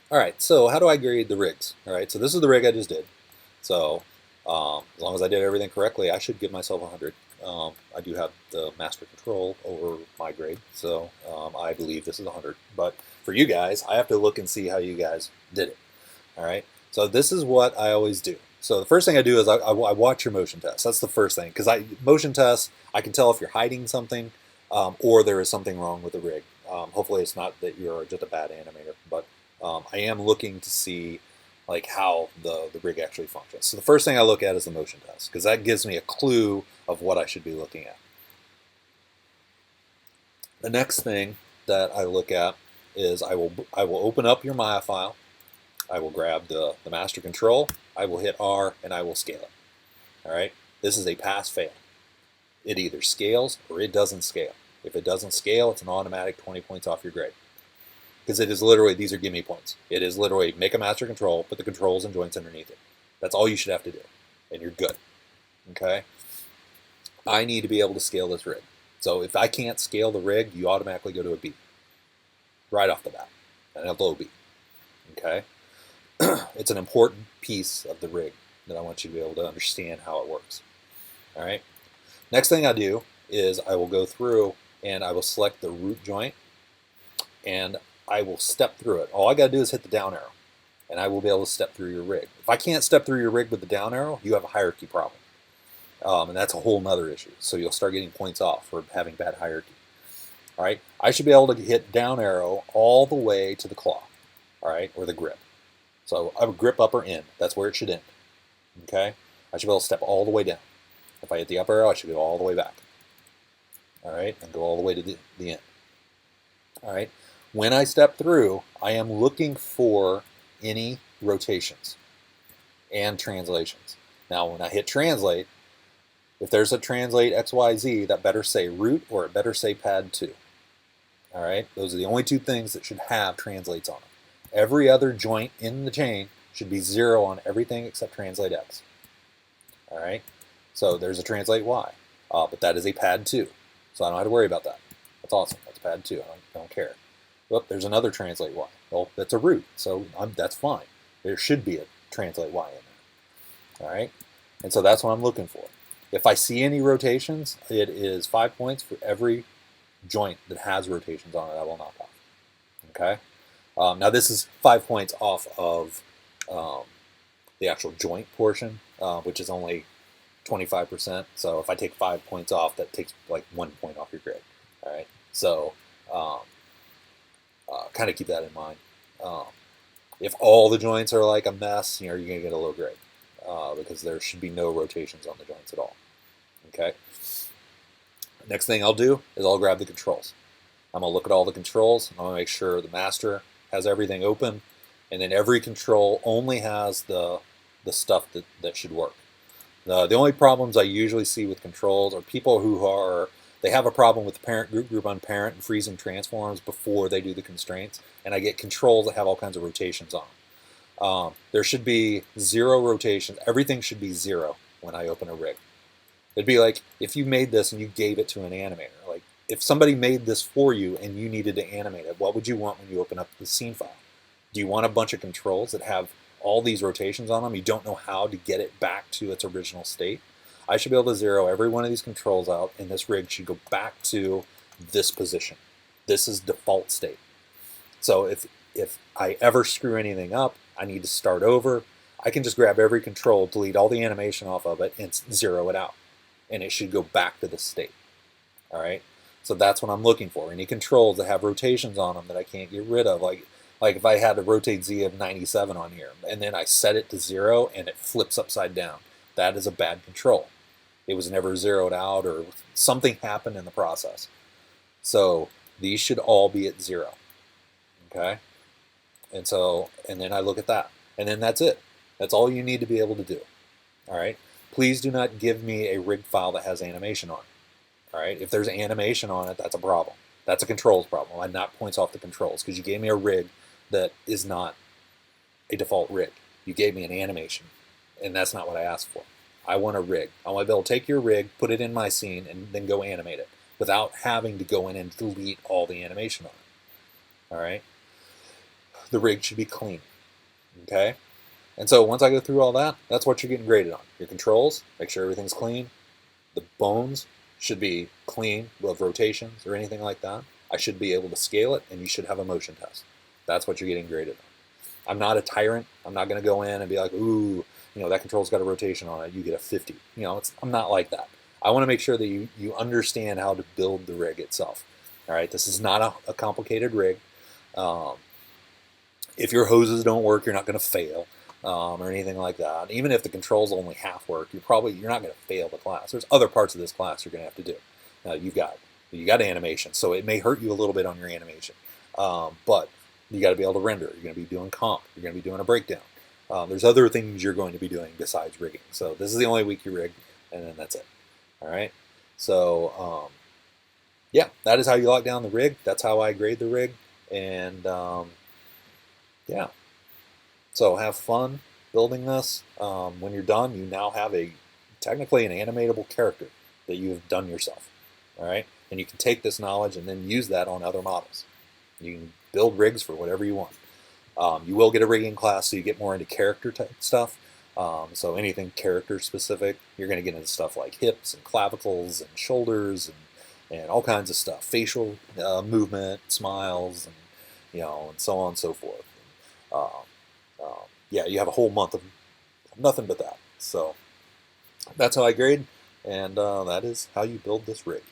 All right, so how do I grade the rigs? All right, so this is the rig I just did. So as long as I did everything correctly, I should give myself 100. I do have the master control over my grade, so I believe this is 100. But for you guys, I have to look and see how you guys did it. All right, so this is what I always do. So the first thing I do is I watch your motion test. That's the first thing, because motion tests, I can tell if you're hiding something or there is something wrong with the rig. Hopefully it's not that you're just a bad animator, but I am looking to see like how the rig actually functions. So the first thing I look at is the motion test, because that gives me a clue of what I should be looking at. The next thing that I look at is I will open up your Maya file. I will grab the master control. I will hit R and I will scale it. All right. This is a pass fail. It either scales or it doesn't scale. If it doesn't scale, it's an automatic 20 points off your grade. Because it is literally, these are gimme points. It is literally make a master control, put the controls and joints underneath it. That's all you should have to do. And you're good. Okay? I need to be able to scale this rig. So if I can't scale the rig, you automatically go to a B. Right off the bat. And a low B. Okay? It's an important piece of the rig that I want you to be able to understand how it works. All right? Next thing I do is I will go through and I will select the root joint and I will step through it. All I got to do is hit the down arrow and I will be able to step through your rig. If I can't step through your rig with the down arrow, you have a hierarchy problem. And that's a whole nother issue. So you'll start getting points off for having bad hierarchy. All right, I should be able to hit down arrow all the way to the claw, all right, or the grip. So I would grip upper end. That's where it should end. Okay, I should be able to step all the way down. If I hit the up arrow, I should go all the way back. All right, and go all the way to the end. All right, when I step through, I am looking for any rotations and translations. Now, when I hit translate, if there's a translate XYZ, that better say root or it better say pad 2. All right, those are the only two things that should have translates on them. Every other joint in the chain should be 0 on everything except translate X. All right, so there's a translate Y, but that is a pad 2, so I don't have to worry about that. That's awesome. That's pad 2. I don't care. But there's another translate Y. Well, that's a root, so that's fine. There should be a translate Y in there. All right, and so that's what I'm looking for. If I see any rotations, it is 5 points for every joint that has rotations on it. I will knock off. Okay. Now this is 5 points off of the actual joint portion, which is only 25%. So if I take 5 points off, that takes like 1 point off your grade. All right. So kind of keep that in mind. If all the joints are like a mess, you're going to get a low grade because there should be no rotations on the joints at all. Okay. Next thing I'll do is I'll grab the controls. I'm going to look at all the controls. I'm going to make sure the master has everything open, and then every control only has the stuff that should work. The only problems I usually see with controls are people who they have a problem with the parent group on parent and freezing transforms before they do the constraints, and I get controls that have all kinds of rotations on them. There should be 0 rotations. Everything should be 0 when I open a rig. It'd be like if you made this and you gave it to an animator. Like if somebody made this for you and you needed to animate it, what would you want when you open up the scene file? Do you want a bunch of controls that have all these rotations on them? You don't know how to get it back to its original state. I should be able to 0 every one of these controls out, and this rig should go back to this position. This is default state. So if I ever screw anything up, I need to start over. I can just grab every control, delete all the animation off of it, and 0 it out. And it should go back to this state. All right. So that's what I'm looking for. Any controls that have rotations on them that I can't get rid of, like if I had a rotate Z of 97 on here, and then I set it to 0 and it flips upside down, that is a bad control. It was never zeroed out, or something happened in the process. So these should all be at 0. Okay. And then I look at that, and then that's it. That's all you need to be able to do. All right. Please do not give me a rig file that has animation on it. All right. If there's animation on it, that's a problem. That's a controls problem. I knock points off the controls because you gave me a rig that is not a default rig. You gave me an animation, and that's not what I asked for. I want a rig. I want to be able to take your rig, put it in my scene, and then go animate it without having to go in and delete all the animation on it. All right. the rig should be clean. Okay? And so once I go through all that, that's what you're getting graded on. Your controls, make sure everything's clean. The bones should be clean with rotations or anything like that. I should be able to scale it, and you should have a motion test. That's what you're getting graded on. I'm not a tyrant. I'm not going to go in and be like, ooh, that control's got a rotation on it. You get a 50. I'm not like that. I want to make sure that you understand how to build the rig itself. All right, this is not a complicated rig. If your hoses don't work, you're not going to fail. Or anything like that. Even if the controls only half work, you're not going to fail the class. There's other parts of this class you're going to have to do. You got animation, so it may hurt you a little bit on your animation, but you got to be able to render. You're going to be doing comp. You're going to be doing a breakdown. There's other things you're going to be doing besides rigging. So this is the only week you rig, and then that's it. All right. So yeah, that is how you lock down the rig. That's how I grade the rig, and yeah. So have fun building this. When you're done, you now have technically an animatable character that you have done yourself. All right, and you can take this knowledge and then use that on other models. You can build rigs for whatever you want. You will get a rigging class, so you get more into character type stuff. So anything character specific, you're going to get into stuff like hips and clavicles and shoulders and all kinds of stuff, facial movement, smiles, and so on and so forth. Yeah, you have a whole month of nothing but that. So that's how I grade, and that is how you build this rig.